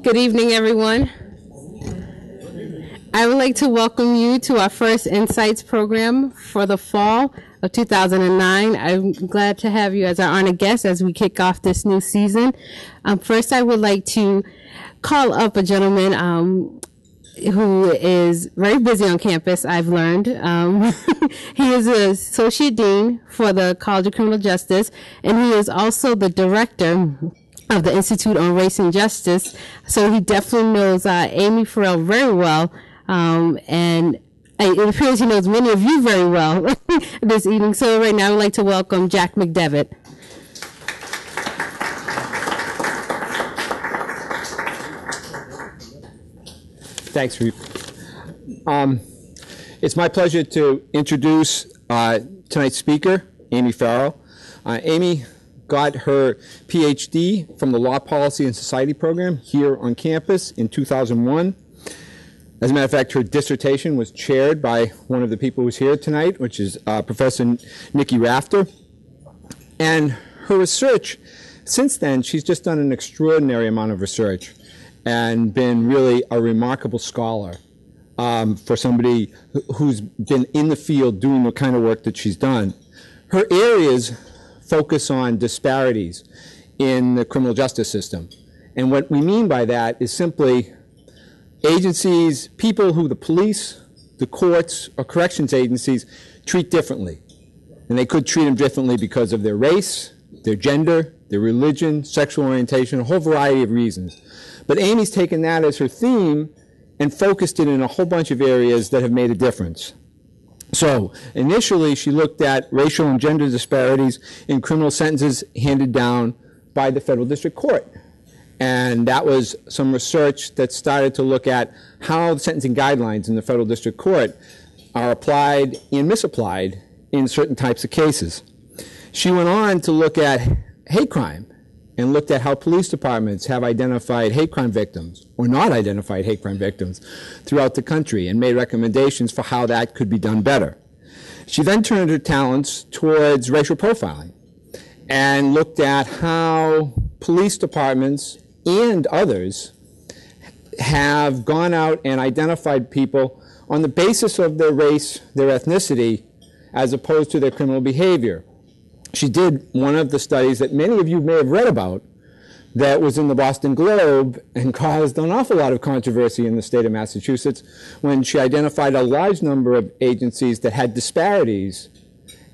Good evening, everyone. I would like to welcome you to our first Insights program for the fall of 2009. I'm glad to have you as our honored guest as we kick off this new season. First, I would like to call up a gentleman who is very busy on campus, I've learned. He is an associate dean for the College of Criminal Justice, and he is also the director of the Institute on Race and Justice. So he definitely knows Amy Farrell very well, and it appears he knows many of you very well this evening. So right now I would like to welcome Jack McDevitt. Thanks, Ruth. It's my pleasure to introduce tonight's speaker, Amy Farrell. Amy got her PhD from the Law Policy and Society program here on campus in 2001. As a matter of fact, her dissertation was chaired by one of the people who's here tonight, which is Professor Nikki Rafter. And her research, since then, she's just done an extraordinary amount of research and been really a remarkable scholar for somebody who's been in the field doing the kind of work that she's done. Her areas focus on disparities in the criminal justice system. And what we mean by that is simply agencies, people who the police, the courts, or corrections agencies treat differently. And they could treat them differently because of their race, their gender, their religion, sexual orientation, a whole variety of reasons. But Amy's taken that as her theme and focused it in a whole bunch of areas that have made a difference. So initially, she looked at racial and gender disparities in criminal sentences handed down by the federal district court. And that was some research that started to look at how the sentencing guidelines in the federal district court are applied and misapplied in certain types of cases. She went on to look at hate crime and looked at how police departments have identified hate crime victims or not identified hate crime victims throughout the country and made recommendations for how that could be done better. She then turned her talents towards racial profiling and looked at how police departments and others have gone out and identified people on the basis of their race, their ethnicity, as opposed to their criminal behavior. She did one of the studies that many of you may have read about that was in the Boston Globe and caused an awful lot of controversy in the state of Massachusetts when she identified a large number of agencies that had disparities,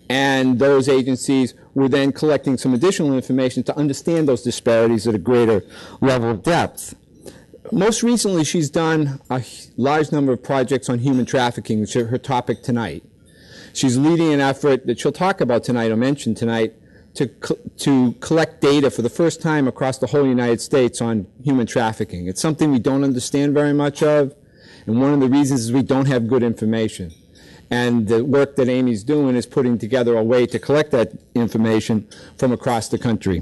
and those agencies were then collecting some additional information to understand those disparities at a greater level of depth. Most recently, she's done a large number of projects on human trafficking, which is her topic tonight. She's leading an effort that she'll talk about tonight or mention tonight to collect data for the first time across the whole United States on human trafficking. It's something we don't understand very much of, and one of the reasons is we don't have good information. And the work that Amy's doing is putting together a way to collect that information from across the country.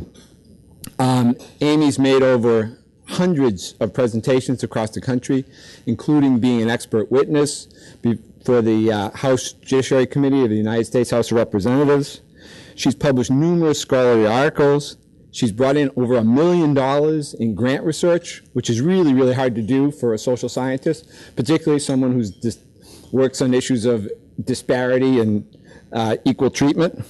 Amy's made over hundreds of presentations across the country, including being an expert witness for the House Judiciary Committee of the United States House of Representatives. She's published numerous scholarly articles. She's brought in over $1 million in grant research, which is really, really hard to do for a social scientist, particularly someone who works on issues of disparity and equal treatment.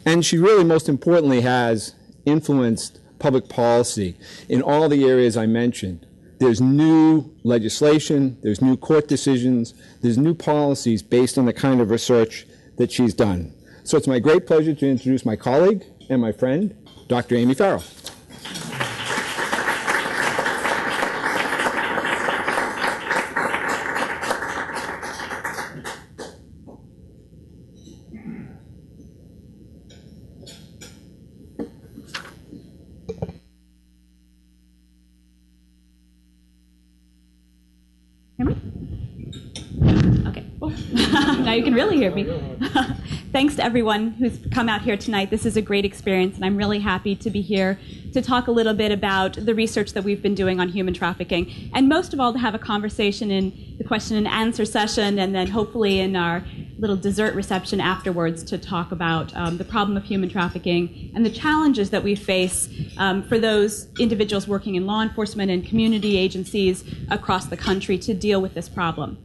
And she really, most importantly, has influenced public policy in all the areas I mentioned. There's new legislation, there's new court decisions, there's new policies based on the kind of research that she's done. So it's my great pleasure to introduce my colleague and my friend, Dr. Amy Farrell. Okay, now you can really hear me. Thanks to everyone who's come out here tonight. This is a great experience, and I'm really happy to be here to talk a little bit about the research that we've been doing on human trafficking, and most of all to have a conversation in the question and answer session, and then hopefully in our little dessert reception afterwards to talk about the problem of human trafficking and the challenges that we face for those individuals working in law enforcement and community agencies across the country to deal with this problem.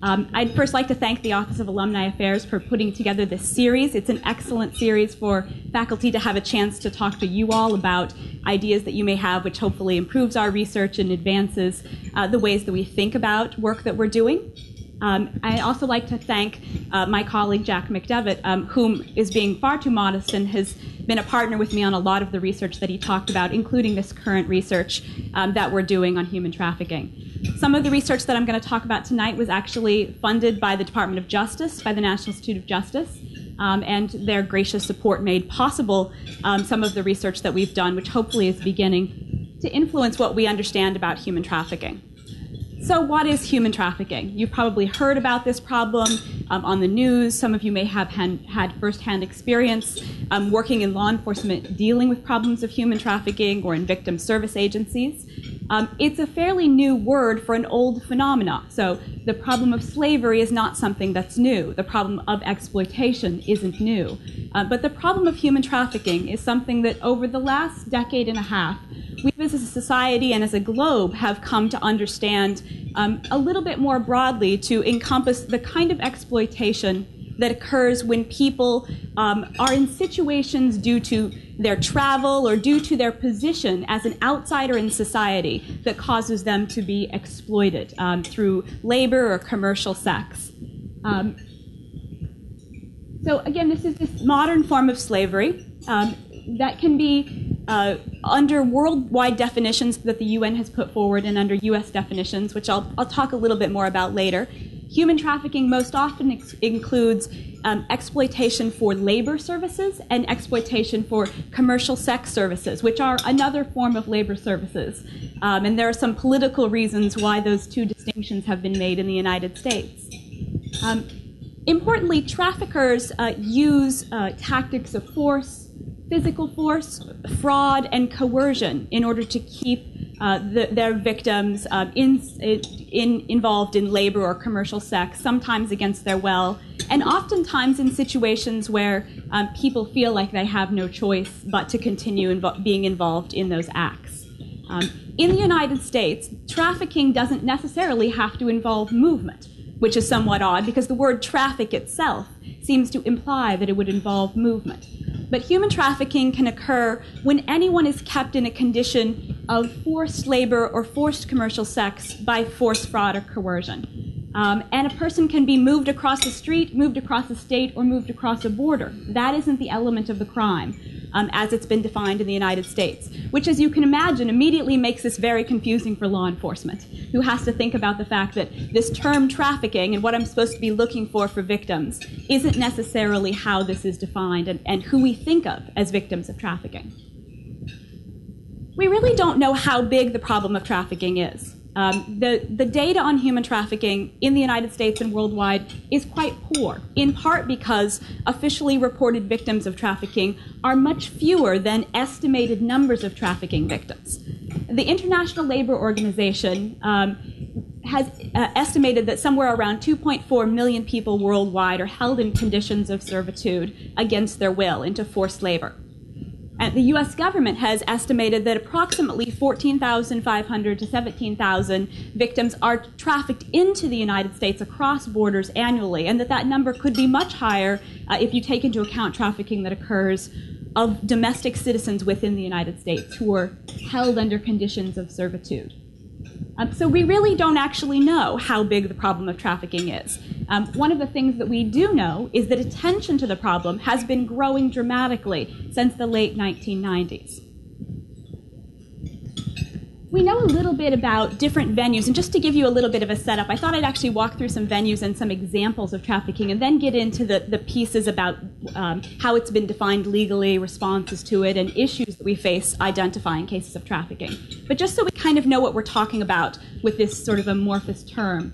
I'd first like to thank the Office of Alumni Affairs for putting together this series. It's an excellent series for faculty to have a chance to talk to you all about ideas that you may have, which hopefully improves our research and advances the ways that we think about work that we're doing. I'd also like to thank my colleague Jack McDevitt, whom is being far too modest and has been a partner with me on a lot of the research that he talked about, including this current research that we're doing on human trafficking. Some of the research that I'm going to talk about tonight was actually funded by the Department of Justice, by the National Institute of Justice, and their gracious support made possible some of the research that we've done, which hopefully is beginning to influence what we understand about human trafficking. So what is human trafficking? You've probably heard about this problem on the news. Some of you may have had firsthand experience working in law enforcement dealing with problems of human trafficking or in victim service agencies. It's a fairly new word for an old phenomena. So the problem of slavery is not something that's new. The problem of exploitation isn't new. But the problem of human trafficking is something that over the last decade and a half, we as a society and as a globe have come to understand a little bit more broadly to encompass the kind of exploitation that occurs when people are in situations due to their travel or due to their position as an outsider in society that causes them to be exploited through labor or commercial sex. So again, this is this modern form of slavery that can be under worldwide definitions that the UN has put forward and under US definitions, which I'll talk a little bit more about later. Human trafficking most often includes exploitation for labor services and exploitation for commercial sex services, which are another form of labor services. And there are some political reasons why those two distinctions have been made in the United States. Importantly, traffickers use tactics of force, physical force, fraud, and coercion in order to keep their victims involved in labor or commercial sex, sometimes against their will, and oftentimes in situations where people feel like they have no choice but to continue being involved in those acts. In the United States, trafficking doesn't necessarily have to involve movement, which is somewhat odd because the word traffic itself seems to imply that it would involve movement. But human trafficking can occur when anyone is kept in a condition of forced labor or forced commercial sex by force, fraud, or coercion. And a person can be moved across the street, moved across a state, or moved across a border. That isn't the element of the crime as it's been defined in the United States, which, as you can imagine, immediately makes this very confusing for law enforcement, who has to think about the fact that this term trafficking and what I'm supposed to be looking for victims isn't necessarily how this is defined and who we think of as victims of trafficking. We really don't know how big the problem of trafficking is. The data on human trafficking in the United States and worldwide is quite poor, in part because officially reported victims of trafficking are much fewer than estimated numbers of trafficking victims. The International Labor Organization has estimated that somewhere around 2.4 million people worldwide are held in conditions of servitude against their will into forced labor. And the U.S. government has estimated that approximately 14,500 to 17,000 victims are trafficked into the United States across borders annually, and that number could be much higher if you take into account trafficking that occurs of domestic citizens within the United States who are held under conditions of servitude. So we really don't actually know how big the problem of trafficking is. One of the things that we do know is that attention to the problem has been growing dramatically since the late 1990s. We know a little bit about different venues, and just to give you a little bit of a setup, I thought I'd actually walk through some venues and some examples of trafficking and then get into the pieces about how it's been defined legally, responses to it, and issues that we face identifying cases of trafficking. But just so we kind of know what we're talking about with this sort of amorphous term.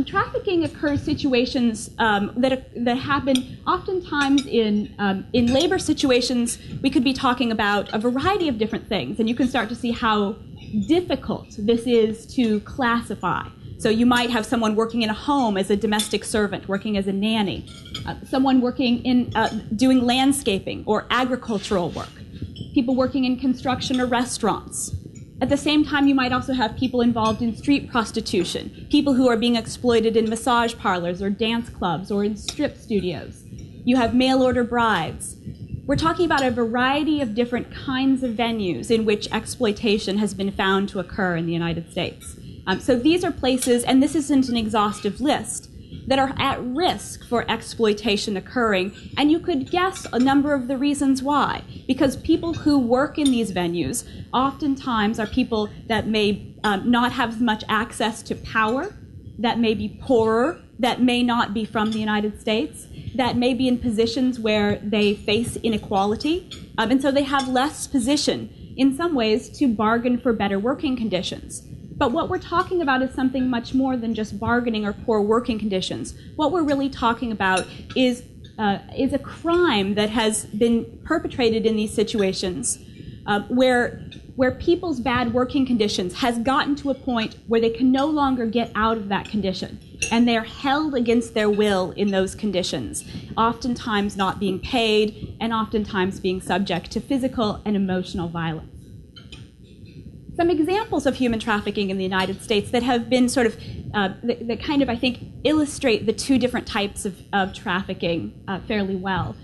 Trafficking occurs situations that happen oftentimes in labor situations. We could be talking about a variety of different things, and you can start to see how difficult this is to classify. So you might have someone working in a home as a domestic servant, working as a nanny, someone working in doing landscaping or agricultural work, people working in construction or restaurants. At the same time, you might also have people involved in street prostitution, people who are being exploited in massage parlors or dance clubs or in strip studios. You have mail-order brides. We're talking about a variety of different kinds of venues in which exploitation has been found to occur in the United States. So these are places, and this isn't an exhaustive list, that are at risk for exploitation occurring, and you could guess a number of the reasons why. Because people who work in these venues oftentimes are people that may not have as much access to power, that may be poorer, that may not be from the United States, that may be in positions where they face inequality, and so they have less position in some ways to bargain for better working conditions. But what we're talking about is something much more than just bargaining or poor working conditions. What we're really talking about is a crime that has been perpetrated in these situations where people's bad working conditions has gotten to a point where they can no longer get out of that condition. And they're held against their will in those conditions, oftentimes not being paid and oftentimes being subject to physical and emotional violence. Some examples of human trafficking in the United States that have been sort of, that kind of, I think, illustrate the two different types of trafficking fairly well.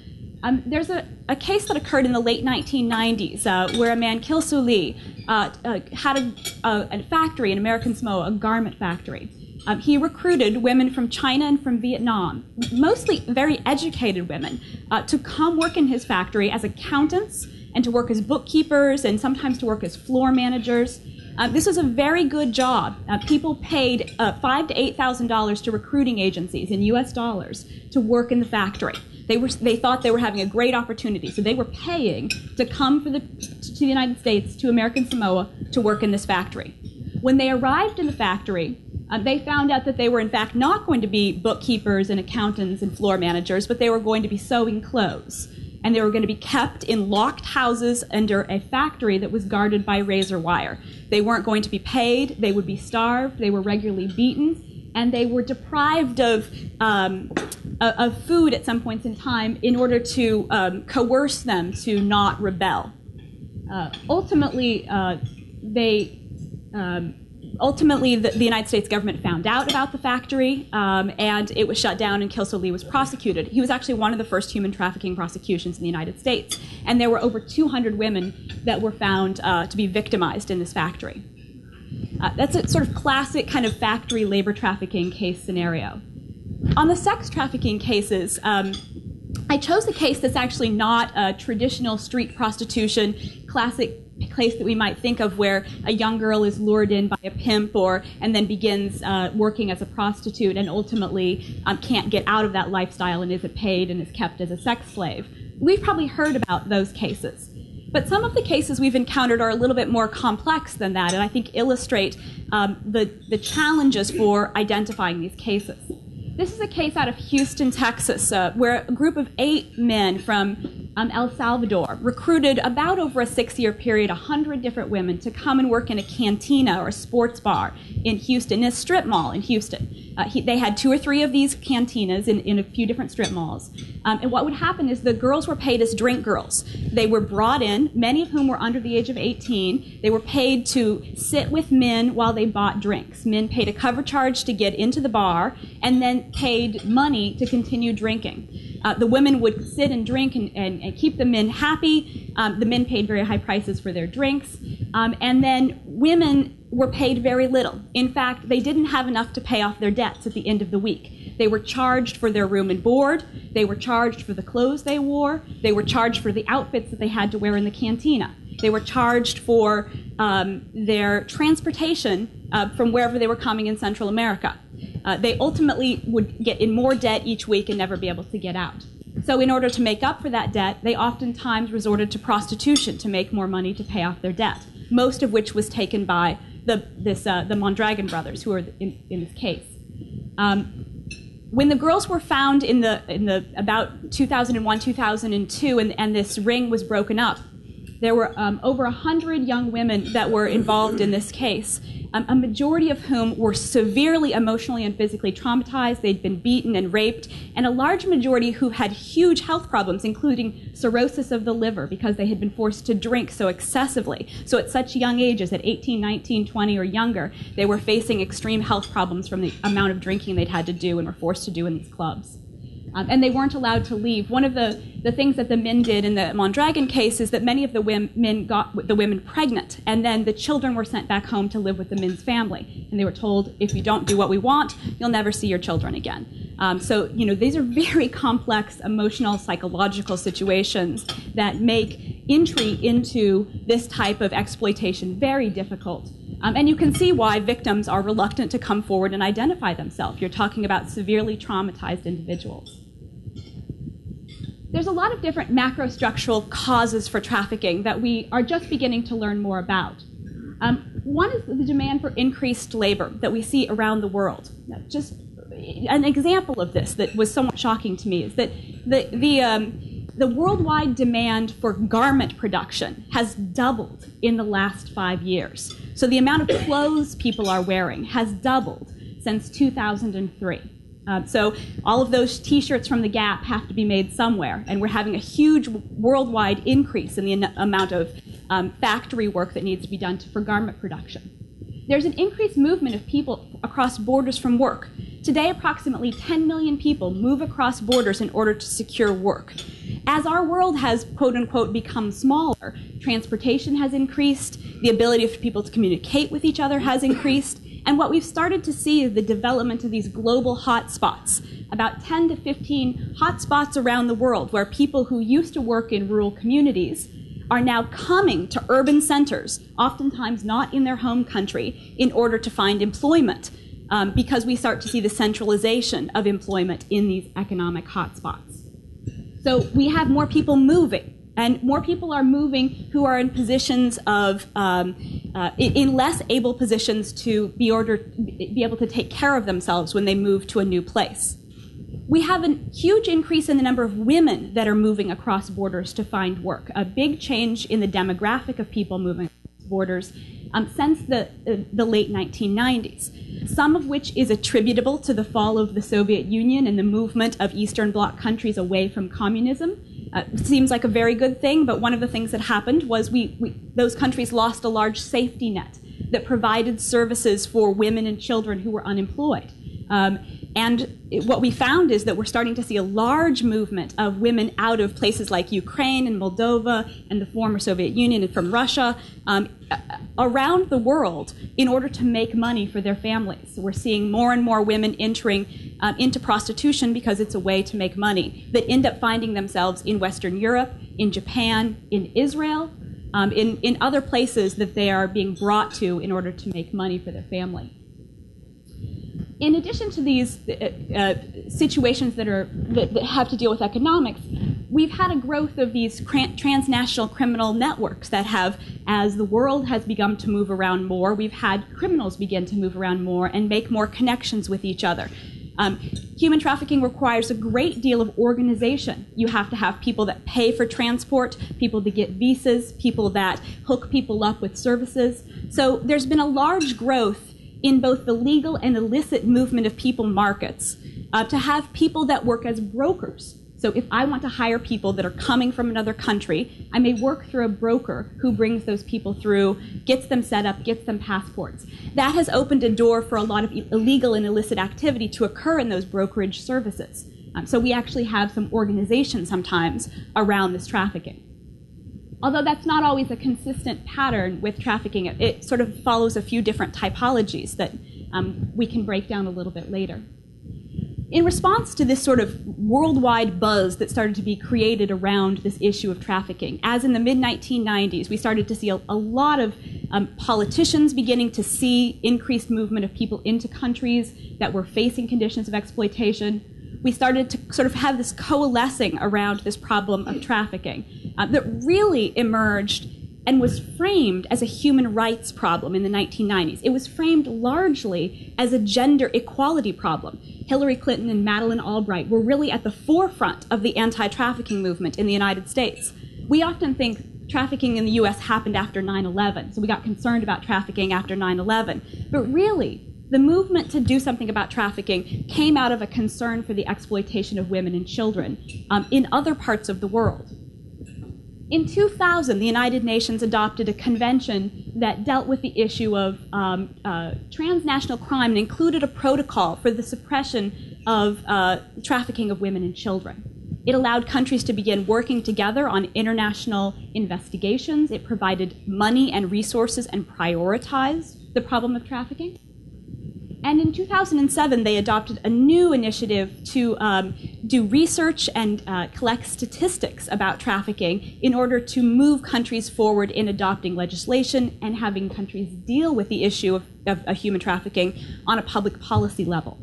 There's a case that occurred in the late 1990s where a man, Kilsu Lee, had a factory in American Samoa, a garment factory. He recruited women from China and from Vietnam, mostly very educated women, to come work in his factory as accountants and to work as bookkeepers and sometimes to work as floor managers. This was a very good job. People paid $5,000 to $8,000 to recruiting agencies in US dollars to work in the factory. They thought they were having a great opportunity, so they were paying to come to the United States, to American Samoa, to work in this factory. When they arrived in the factory, they found out that they were in fact not going to be bookkeepers and accountants and floor managers, but they were going to be sewing clothes. And they were going to be kept in locked houses under a factory that was guarded by razor wire. They weren't going to be paid, they would be starved, they were regularly beaten, and they were deprived of food at some points in time in order to coerce them to not rebel. Ultimately, the United States government found out about the factory, and it was shut down, and Kilsu Lee was prosecuted. He was actually one of the first human trafficking prosecutions in the United States, and there were over 200 women that were found to be victimized in this factory. That's a sort of classic kind of factory labor trafficking case scenario. On the sex trafficking cases, I chose a case that's actually not a traditional street prostitution, classic place that we might think of where a young girl is lured in by a pimp and then begins working as a prostitute and ultimately can't get out of that lifestyle and isn't paid and is kept as a sex slave. We've probably heard about those cases. But some of the cases we've encountered are a little bit more complex than that, and I think illustrate the challenges for identifying these cases. This is a case out of Houston, Texas, where a group of 8 men from El Salvador recruited about over a 6-year period 100 different women to come and work in a cantina or a sports bar in Houston, in a strip mall in Houston. They had 2 or 3 of these cantinas in a few different strip malls. And what would happen is the girls were paid as drink girls. They were brought in, many of whom were under the age of 18. They were paid to sit with men while they bought drinks. Men paid a cover charge to get into the bar and then paid money to continue drinking. The women would sit and drink and keep the men happy. The men paid very high prices for their drinks. And then women were paid very little. In fact, they didn't have enough to pay off their debts at the end of the week. They were charged for their room and board. They were charged for the clothes they wore. They were charged for the outfits that they had to wear in the cantina. They were charged for their transportation from wherever they were coming in Central America. They ultimately would get in more debt each week and never be able to get out. So in order to make up for that debt, they oftentimes resorted to prostitution to make more money to pay off their debt, most of which was taken by the Mondragon brothers, who are in this case. When the girls were found in the about 2001, 2002, and this ring was broken up, there were over 100 young women that were involved in this case. a majority of whom were severely emotionally and physically traumatized. They'd been beaten and raped, and a large majority who had huge health problems, including cirrhosis of the liver because they had been forced to drink so excessively. So at such young ages, at 18, 19, 20, or younger, they were facing extreme health problems from the amount of drinking they'd had to do and were forced to do in these clubs. And they weren't allowed to leave. One of the things that the men did in the Mondragon case is that many of the men got the women pregnant, and then the children were sent back home to live with the men's family. And they were told, if you don't do what we want, you'll never see your children again. So, these are very complex emotional, psychological situations that make entry into this type of exploitation very difficult. And you can see why victims are reluctant to come forward and identify themselves. You're talking about severely traumatized individuals. There's a lot of different macrostructural causes for trafficking that we are just beginning to learn more about. One is the demand for increased labor that we see around the world. Just an example of this that was somewhat shocking to me is that the worldwide demand for garment production has doubled in the last 5 years. So the amount of clothes people are wearing has doubled since 2003. So all of those T-shirts from the Gap have to be made somewhere, and we're having a huge worldwide increase in the amount of factory work that needs to be done for garment production. There's an increased movement of people across borders from work. Today, approximately 10 million people move across borders in order to secure work. As our world has, quote unquote, become smaller, transportation has increased, the ability for people to communicate with each other has increased, and what we've started to see is the development of these global hotspots, about 10 to 15 hotspots around the world where people who used to work in rural communities are now coming to urban centers, oftentimes not in their home country, in order to find employment, because we start to see the centralization of employment in these economic hotspots. So we have more people moving, and more people are moving who are in positions of, in less able positions to be able to take care of themselves when they move to a new place. We have a huge increase in the number of women that are moving across borders to find work, a big change in the demographic of people moving across borders since the late 1990s, some of which is attributable to the fall of the Soviet Union and the movement of Eastern Bloc countries away from communism. It seems like a very good thing, but one of the things that happened was those countries lost a large safety net that provided services for women and children who were unemployed. And what we found is that we're starting to see a large movement of women out of places like Ukraine and Moldova and the former Soviet Union and from Russia around the world in order to make money for their families. We're seeing more and more women entering into prostitution because it's a way to make money that end up finding themselves in Western Europe, in Japan, in Israel, in other places that they are being brought to in order to make money for their family. In addition to these situations that have to deal with economics, we've had a growth of these transnational criminal networks that have, as the world has begun to move around more, we've had criminals begin to move around more and make more connections with each other. Human trafficking requires a great deal of organization. You have to have people that pay for transport, people that get visas, people that hook people up with services. So there's been a large growth in both the legal and illicit movement of people markets, to have people that work as brokers. So if I want to hire people that are coming from another country, I may work through a broker who brings those people through, gets them set up, gets them passports. That has opened a door for a lot of illegal and illicit activity to occur in those brokerage services. So we actually have some organization sometimes around this trafficking. Although that's not always a consistent pattern with trafficking, it sort of follows a few different typologies that we can break down a little bit later. In response to this sort of worldwide buzz that started to be created around this issue of trafficking, as in the mid-1990s, we started to see a lot of politicians beginning to see increased movement of people into countries that were facing conditions of exploitation. We started to sort of have this coalescing around this problem of trafficking that really emerged and was framed as a human rights problem in the 1990s. It was framed largely as a gender equality problem. Hillary Clinton and Madeleine Albright were really at the forefront of the anti-trafficking movement in the United States. We often think trafficking in the U.S. happened after 9/11, so we got concerned about trafficking after 9/11. But really, the movement to do something about trafficking came out of a concern for the exploitation of women and children in other parts of the world. In 2000, the United Nations adopted a convention that dealt with the issue of transnational crime and included a protocol for the suppression of trafficking of women and children. It allowed countries to begin working together on international investigations. It provided money and resources and prioritized the problem of trafficking. And in 2007, they adopted a new initiative to do research and collect statistics about trafficking in order to move countries forward in adopting legislation and having countries deal with the issue of human trafficking on a public policy level.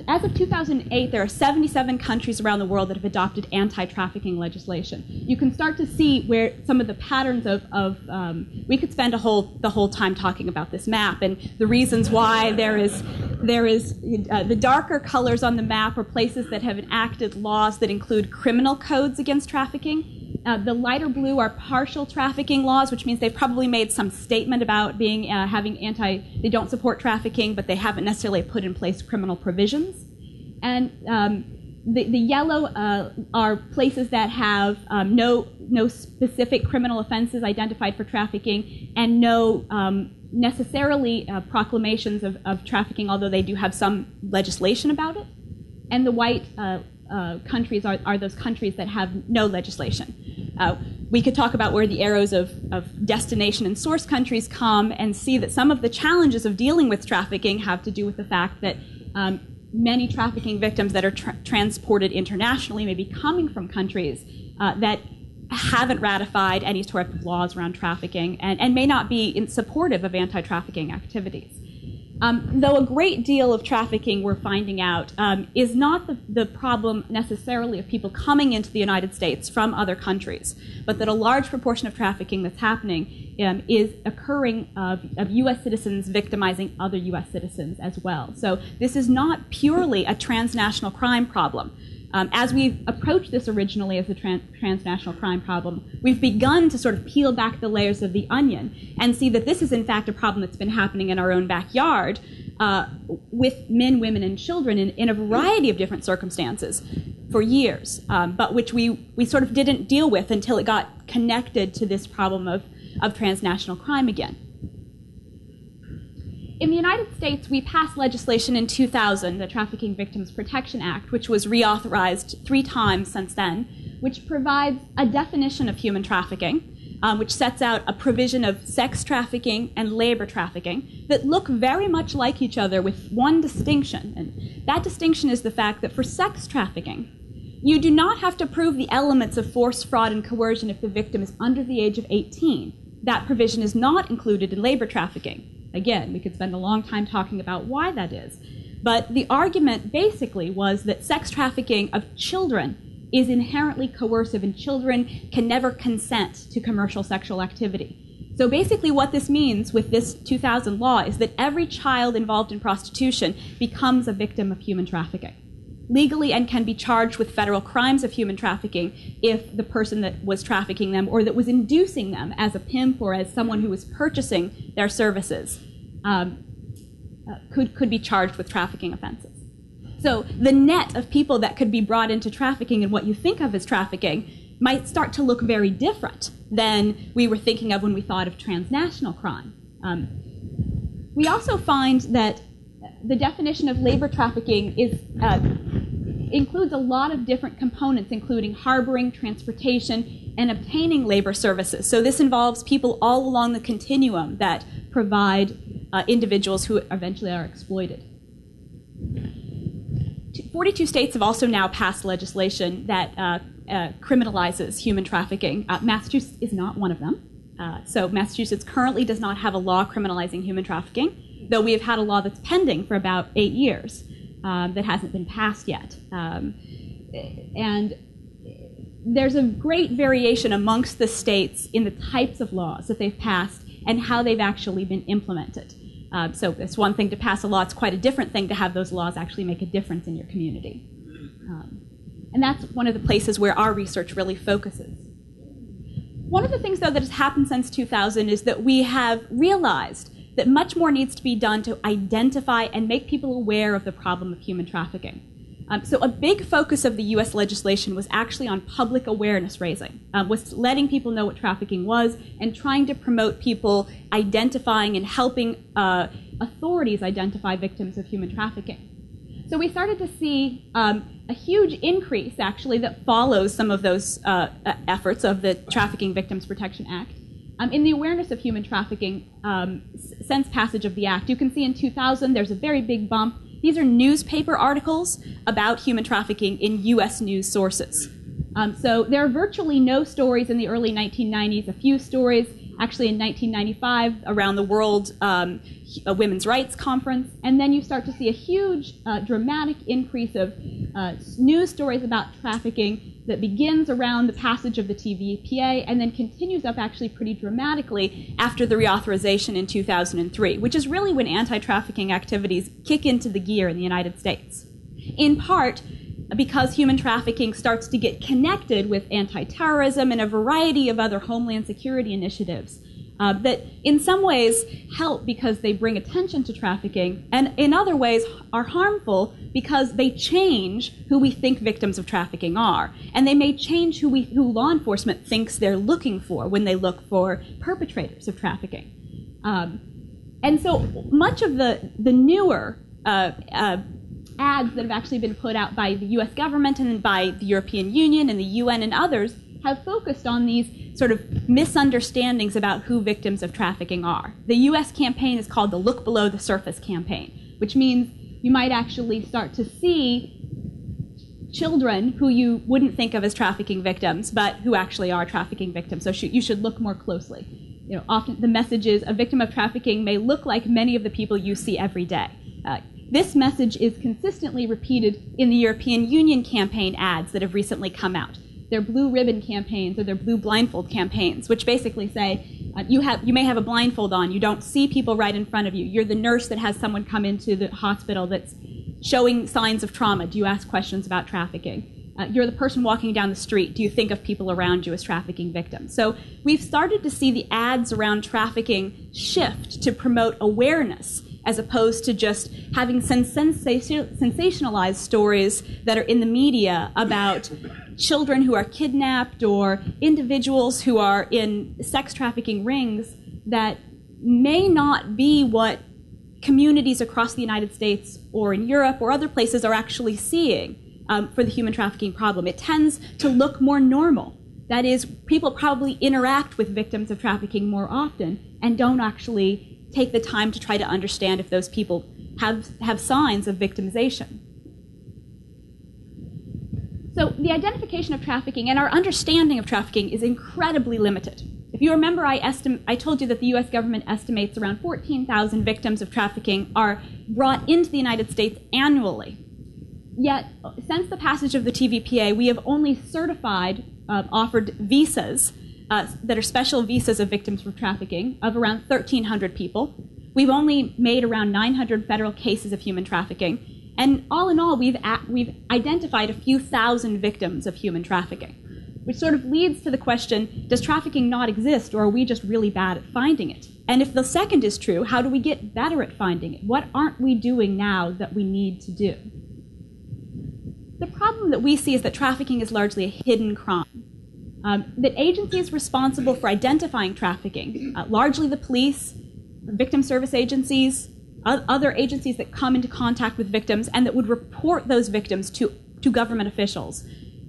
As of 2008, there are 77 countries around the world that have adopted anti-trafficking legislation. You can start to see where some of the patterns of we could spend the whole time talking about this map and the reasons why there is the darker colors on the map are places that have enacted laws that include criminal codes against trafficking. The lighter blue are partial trafficking laws, which means they've probably made some statement about being they don't support trafficking, but they haven't necessarily put in place criminal provisions. And the yellow are places that have no specific criminal offenses identified for trafficking and no necessarily proclamations of trafficking, although they do have some legislation about it. And the white countries are those countries that have no legislation. We could talk about where the arrows of destination and source countries come and see that some of the challenges of dealing with trafficking have to do with the fact that many trafficking victims that are transported internationally may be coming from countries that haven't ratified any sort of laws around trafficking and may not be supportive of anti-trafficking activities. Though a great deal of trafficking, we're finding out, is not the problem necessarily of people coming into the United States from other countries, but that a large proportion of trafficking that's happening is occurring of U.S. citizens victimizing other U.S. citizens as well. So this is not purely a transnational crime problem. As we approached this originally as a transnational crime problem, we've begun to sort of peel back the layers of the onion and see that this is in fact a problem that's been happening in our own backyard with men, women, and children in a variety of different circumstances for years, but which we sort of didn't deal with until it got connected to this problem of transnational crime again. In the United States, we passed legislation in 2000, the Trafficking Victims Protection Act, which was reauthorized 3 times since then, which provides a definition of human trafficking, which sets out a provision of sex trafficking and labor trafficking that look very much like each other with one distinction. And that distinction is the fact that for sex trafficking, you do not have to prove the elements of force, fraud, and coercion if the victim is under the age of 18. That provision is not included in labor trafficking. Again, we could spend a long time talking about why that is. But the argument basically was that sex trafficking of children is inherently coercive and children can never consent to commercial sexual activity. So basically what this means with this 2000 law is that every child involved in prostitution becomes a victim of human trafficking legally and can be charged with federal crimes of human trafficking if the person that was trafficking them or that was inducing them as a pimp or as someone who was purchasing their services could be charged with trafficking offenses. So the net of people that could be brought into trafficking and what you think of as trafficking might start to look very different than we were thinking of when we thought of transnational crime. We also find that the definition of labor trafficking includes a lot of different components, including harboring, transportation, and obtaining labor services. So this involves people all along the continuum that provide individuals who eventually are exploited. 42 states have also now passed legislation that criminalizes human trafficking. Massachusetts is not one of them. So Massachusetts currently does not have a law criminalizing human trafficking, though we have had a law that's pending for about 8 years that hasn't been passed yet. And there's a great variation amongst the states in the types of laws that they've passed and how they've actually been implemented. So it's one thing to pass a law, it's quite a different thing to have those laws actually make a difference in your community. And that's one of the places where our research really focuses. One of the things, though, that has happened since 2000 is that we have realized that much more needs to be done to identify and make people aware of the problem of human trafficking. So a big focus of the US legislation was actually on public awareness raising, was letting people know what trafficking was and trying to promote people identifying and helping authorities identify victims of human trafficking. So we started to see a huge increase, actually, that follows some of those efforts of the Trafficking Victims Protection Act in the awareness of human trafficking since passage of the Act. You can see in 2000 there's a very big bump. These are newspaper articles about human trafficking in US news sources. So there are virtually no stories in the early 1990s, a few stories actually in 1995 around the World Women's Rights Conference, and then you start to see a huge dramatic increase of news stories about trafficking that begins around the passage of the TVPA and then continues up actually pretty dramatically after the reauthorization in 2003, which is really when anti-trafficking activities kick into the gear in the United States. In part because human trafficking starts to get connected with anti-terrorism and a variety of other homeland security initiatives that in some ways help because they bring attention to trafficking, and in other ways are harmful because they change who we think victims of trafficking are. And they may change who law enforcement thinks they're looking for when they look for perpetrators of trafficking. And so much of the newer ads that have actually been put out by the US government and by the European Union and the UN and others have focused on these sort of misunderstandings about who victims of trafficking are. The US campaign is called the Look Below the Surface campaign, which means you might actually start to see children who you wouldn't think of as trafficking victims, but who actually are trafficking victims. So you should look more closely. You know, often the message is a victim of trafficking may look like many of the people you see every day. This message is consistently repeated in the European Union campaign ads that have recently come out. They're blue ribbon campaigns or they're blue blindfold campaigns, which basically say you may have a blindfold on. You don't see people right in front of you. You're the nurse that has someone come into the hospital that's showing signs of trauma. Do you ask questions about trafficking? You're the person walking down the street. Do you think of people around you as trafficking victims? So we've started to see the ads around trafficking shift to promote awareness as opposed to just having sensationalized stories that are in the media about children who are kidnapped or individuals who are in sex trafficking rings that may not be what communities across the United States or in Europe or other places are actually seeing for the human trafficking problem. It tends to look more normal. That is, people probably interact with victims of trafficking more often and don't actually take the time to try to understand if those people have signs of victimization. So the identification of trafficking and our understanding of trafficking is incredibly limited. If you remember, I told you that the US government estimates around 14,000 victims of trafficking are brought into the United States annually. Yet, since the passage of the TVPA, we have only certified, offered visas that are special visas of victims of trafficking of around 1,300 people. We've only made around 900 federal cases of human trafficking. And all in all, we've identified a few thousand victims of human trafficking, which sort of leads to the question, does trafficking not exist, or are we just really bad at finding it? And if the second is true, how do we get better at finding it? What aren't we doing now that we need to do? The problem that we see is that trafficking is largely a hidden crime. That agencies responsible for identifying trafficking, largely the police, victim service agencies, other agencies that come into contact with victims and that would report those victims to government officials,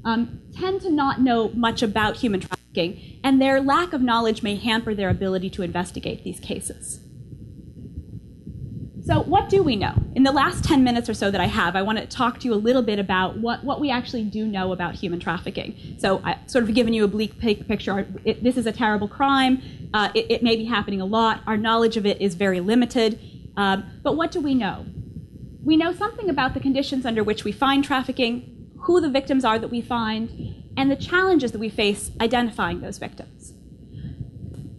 tend to not know much about human trafficking, and their lack of knowledge may hamper their ability to investigate these cases. So what do we know? In the last 10 minutes or so that I have, I want to talk to you a little bit about what we actually do know about human trafficking. So I've sort of given you a bleak picture. This is a terrible crime. It may be happening a lot. Our knowledge of it is very limited. But what do we know? We know something about the conditions under which we find trafficking, who the victims are that we find, and the challenges that we face identifying those victims.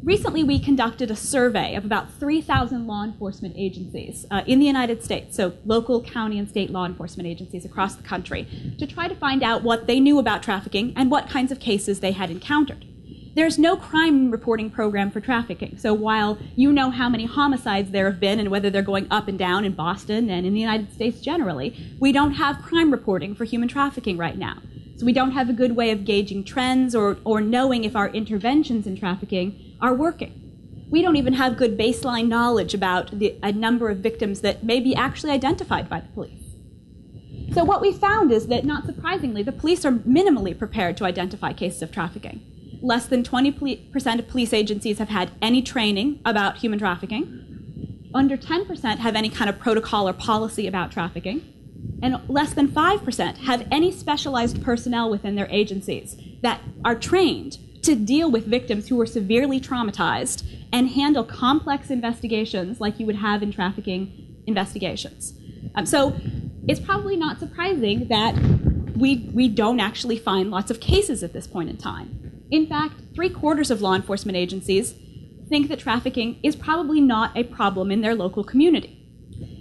recently we conducted a survey of about 3,000 law enforcement agencies in the United States, so local, county, and state law enforcement agencies across the country, to try to find out what they knew about trafficking and what kinds of cases they had encountered. There's no crime reporting program for trafficking, so while you know how many homicides there have been and whether they're going up and down in Boston and in the United States generally, we don't have crime reporting for human trafficking right now. So we don't have a good way of gauging trends or knowing if our interventions in trafficking are working. We don't even have good baseline knowledge about a number of victims that may be actually identified by the police. So what we found is that, not surprisingly, the police are minimally prepared to identify cases of trafficking. Less than 20% of police agencies have had any training about human trafficking. Under 10% have any kind of protocol or policy about trafficking. And less than 5% have any specialized personnel within their agencies that are trained to deal with victims who are severely traumatized and handle complex investigations like you would have in trafficking investigations. So it's probably not surprising that we don't actually find lots of cases at this point in time. In fact, 3/4 of law enforcement agencies think that trafficking is probably not a problem in their local community.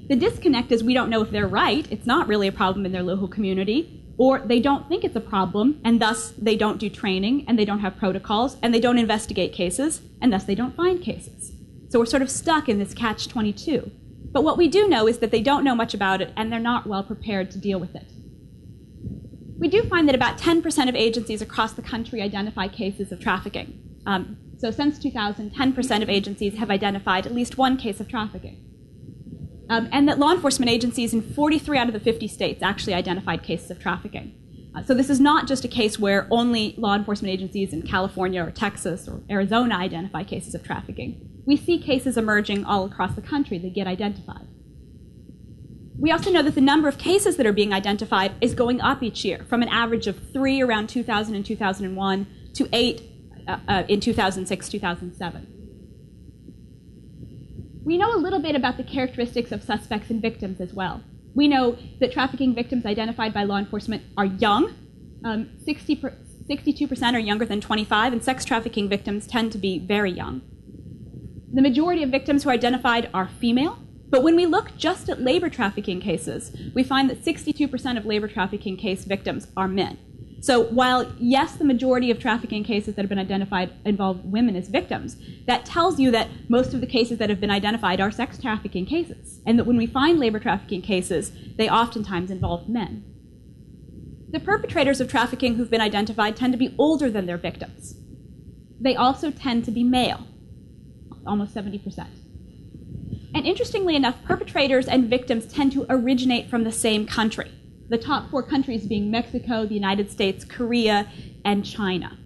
The disconnect is we don't know if they're right, it's not really a problem in their local community, or they don't think it's a problem, and thus they don't do training, and they don't have protocols, and they don't investigate cases, and thus they don't find cases. So we're sort of stuck in this catch-22. But what we do know is that they don't know much about it, and they're not well prepared to deal with it. We do find that about 10% of agencies across the country identify cases of trafficking. So since 2000, 10% of agencies have identified at least one case of trafficking. And that law enforcement agencies in 43 out of the 50 states actually identified cases of trafficking. So this is not just a case where only law enforcement agencies in California or Texas or Arizona identify cases of trafficking. We see cases emerging all across the country that get identified. We also know that the number of cases that are being identified is going up each year, from an average of 3 around 2000 and 2001 to 8 in 2006, 2007. We know a little bit about the characteristics of suspects and victims as well. We know that trafficking victims identified by law enforcement are young. 62% are younger than 25, and sex trafficking victims tend to be very young. The majority of victims who are identified are female, but when we look just at labor trafficking cases, we find that 62% of labor trafficking case victims are men. So while, yes, the majority of trafficking cases that have been identified involve women as victims, that tells you that most of the cases that have been identified are sex trafficking cases, and that when we find labor trafficking cases, they oftentimes involve men. The perpetrators of trafficking who've been identified tend to be older than their victims. They also tend to be male, almost 70%. And interestingly enough, perpetrators and victims tend to originate from the same country. The top 4 countries being Mexico, the United States, Korea, and China.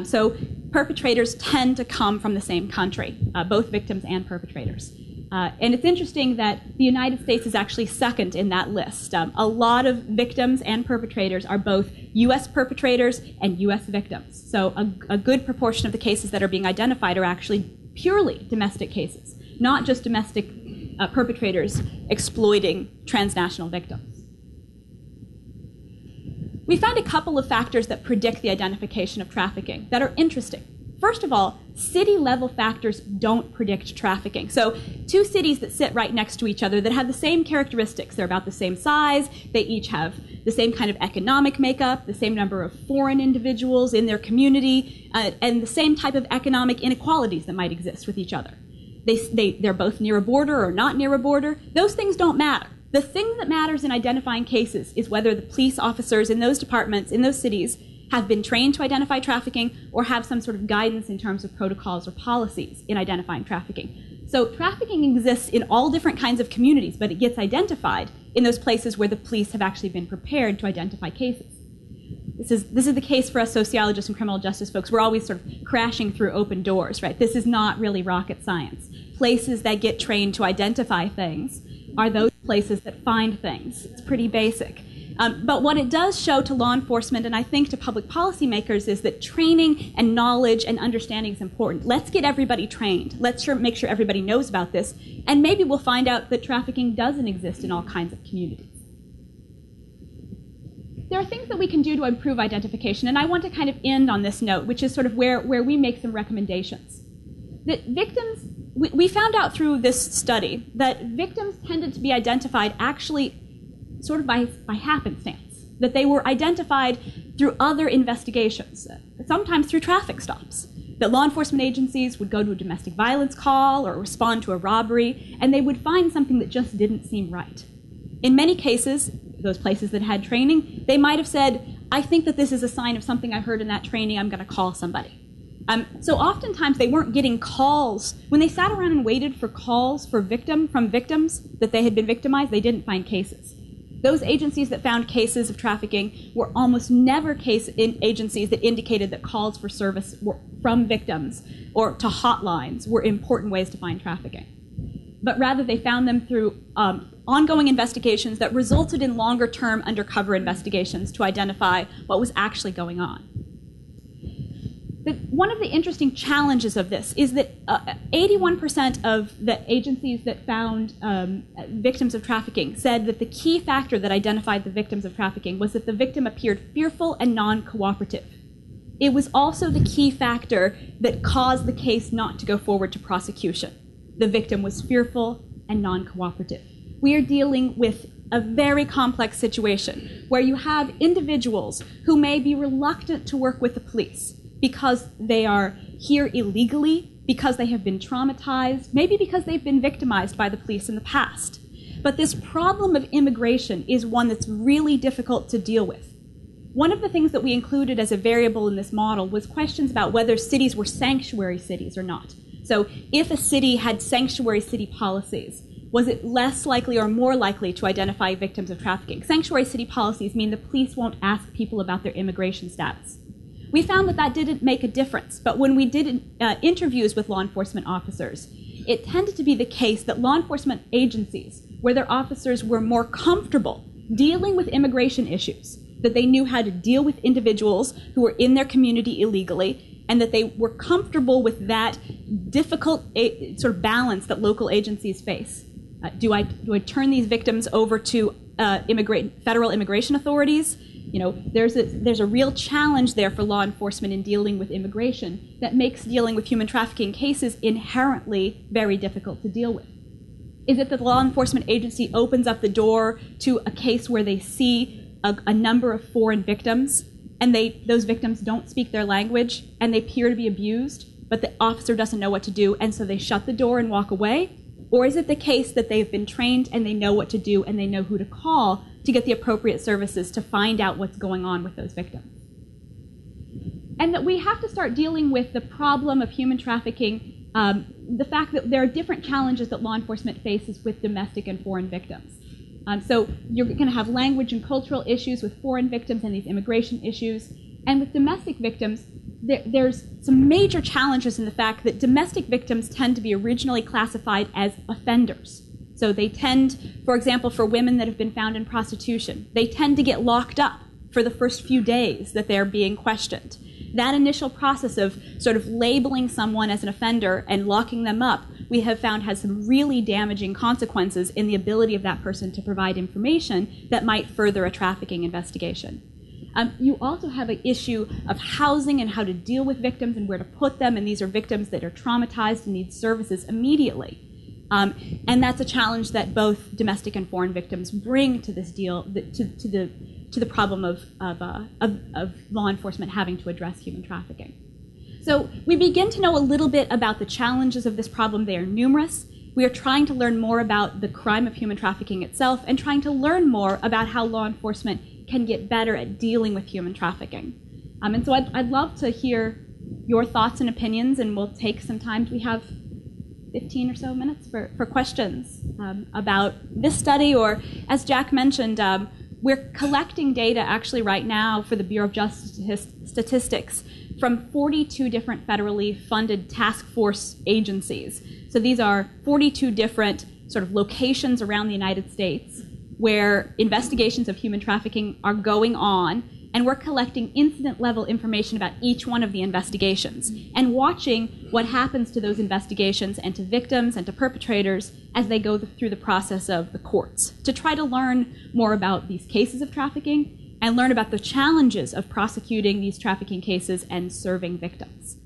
So perpetrators tend to come from the same country, both victims and perpetrators. And it's interesting that the United States is actually second in that list. A lot of victims and perpetrators are both U.S. perpetrators and U.S. victims. So a good proportion of the cases that are being identified are actually purely domestic cases, not just domestic perpetrators exploiting transnational victims. We found a couple of factors that predict the identification of trafficking that are interesting. First of all, city-level factors don't predict trafficking. So 2 cities that sit right next to each other that have the same characteristics. They're about the same size. They each have the same kind of economic makeup, the same number of foreign individuals in their community, and the same type of economic inequalities that might exist with each other. They're both near a border or not near a border. Those things don't matter. The thing that matters in identifying cases is whether the police officers in those departments, in those cities, have been trained to identify trafficking or have some sort of guidance in terms of protocols or policies in identifying trafficking. So trafficking exists in all different kinds of communities, but it gets identified in those places where the police have actually been prepared to identify cases. This is the case for us sociologists and criminal justice folks. We're always sort of crashing through open doors, right? This is not really rocket science. Places that get trained to identify things are those places that find things. It's pretty basic. But what it does show to law enforcement, and I think to public policymakers, is that training and knowledge and understanding is important. Let's get everybody trained. Let's make sure everybody knows about this. And maybe we'll find out that trafficking doesn't exist in all kinds of communities. There are things that we can do to improve identification, and I want to kind of end on this note, which is sort of where we make some recommendations. that victims, we found out through this study that victims tended to be identified actually sort of by happenstance, that they were identified through other investigations, sometimes through traffic stops, that law enforcement agencies would go to a domestic violence call or respond to a robbery, and they would find something that just didn't seem right. In many cases, those places that had training, they might have said, I think that this is a sign of something I heard in that training, I'm going to call somebody. So oftentimes they weren't getting calls. When they sat around and waited for calls from victims that they had been victimized, they didn't find cases. Those agencies that found cases of trafficking were almost never agencies that indicated that calls for service were from victims or to hotlines were important ways to find trafficking. But rather they found them through ongoing investigations that resulted in longer-term undercover investigations to identify what was actually going on. But one of the interesting challenges of this is that 81% of the agencies that found victims of trafficking said that the key factor that identified the victims of trafficking was that the victim appeared fearful and non-cooperative. It was also the key factor that caused the case not to go forward to prosecution. The victim was fearful and non-cooperative. We are dealing with a very complex situation where you have individuals who may be reluctant to work with the police because they are here illegally, because they have been traumatized, maybe because they've been victimized by the police in the past. But this problem of immigration is one that's really difficult to deal with. One of the things that we included as a variable in this model was questions about whether cities were sanctuary cities or not. So if a city had sanctuary city policies, was it less likely or more likely to identify victims of trafficking? Sanctuary city policies mean the police won't ask people about their immigration status. We found that that didn't make a difference, but when we did interviews with law enforcement officers, it tended to be the case that law enforcement agencies, where their officers were more comfortable dealing with immigration issues, that they knew how to deal with individuals who were in their community illegally, and that they were comfortable with that difficult sort of balance that local agencies face. Do I turn these victims over to federal immigration authorities? You know, there's a real challenge there for law enforcement in dealing with immigration that makes dealing with human trafficking cases inherently very difficult to deal with. Is it that the law enforcement agency opens up the door to a case where they see a number of foreign victims, and those victims don't speak their language, and they appear to be abused, but the officer doesn't know what to do, and so they shut the door and walk away? Or is it the case that they've been trained and they know what to do and they know who to call to get the appropriate services to find out what's going on with those victims? And that we have to start dealing with the problem of human trafficking, the fact that there are different challenges that law enforcement faces with domestic and foreign victims. So you're going to have language and cultural issues with foreign victims and these immigration issues. And with domestic victims, there's some major challenges in the fact that domestic victims tend to be originally classified as offenders. So they tend, for example, for women that have been found in prostitution, they tend to get locked up for the first few days that they're being questioned. That initial process of sort of labeling someone as an offender and locking them up, we have found has some really damaging consequences in the ability of that person to provide information that might further a trafficking investigation. You also have an issue of housing and how to deal with victims and where to put them, and these are victims that are traumatized and need services immediately. And that's a challenge that both domestic and foreign victims bring to this deal, to the problem of law enforcement having to address human trafficking. So we begin to know a little bit about the challenges of this problem. They are numerous. We are trying to learn more about the crime of human trafficking itself and trying to learn more about how law enforcement can get better at dealing with human trafficking. And so I'd love to hear your thoughts and opinions, and we'll take some time. We have 15 or so minutes for questions about this study, or as Jack mentioned, we're collecting data actually right now for the Bureau of Justice Statistics from 42 different federally funded task force agencies. So these are 42 different sort of locations around the United States where investigations of human trafficking are going on, and we're collecting incident-level information about each one of the investigations and watching what happens to those investigations and to victims and to perpetrators as they go through the process of the courts to try to learn more about these cases of trafficking and learn about the challenges of prosecuting these trafficking cases and serving victims.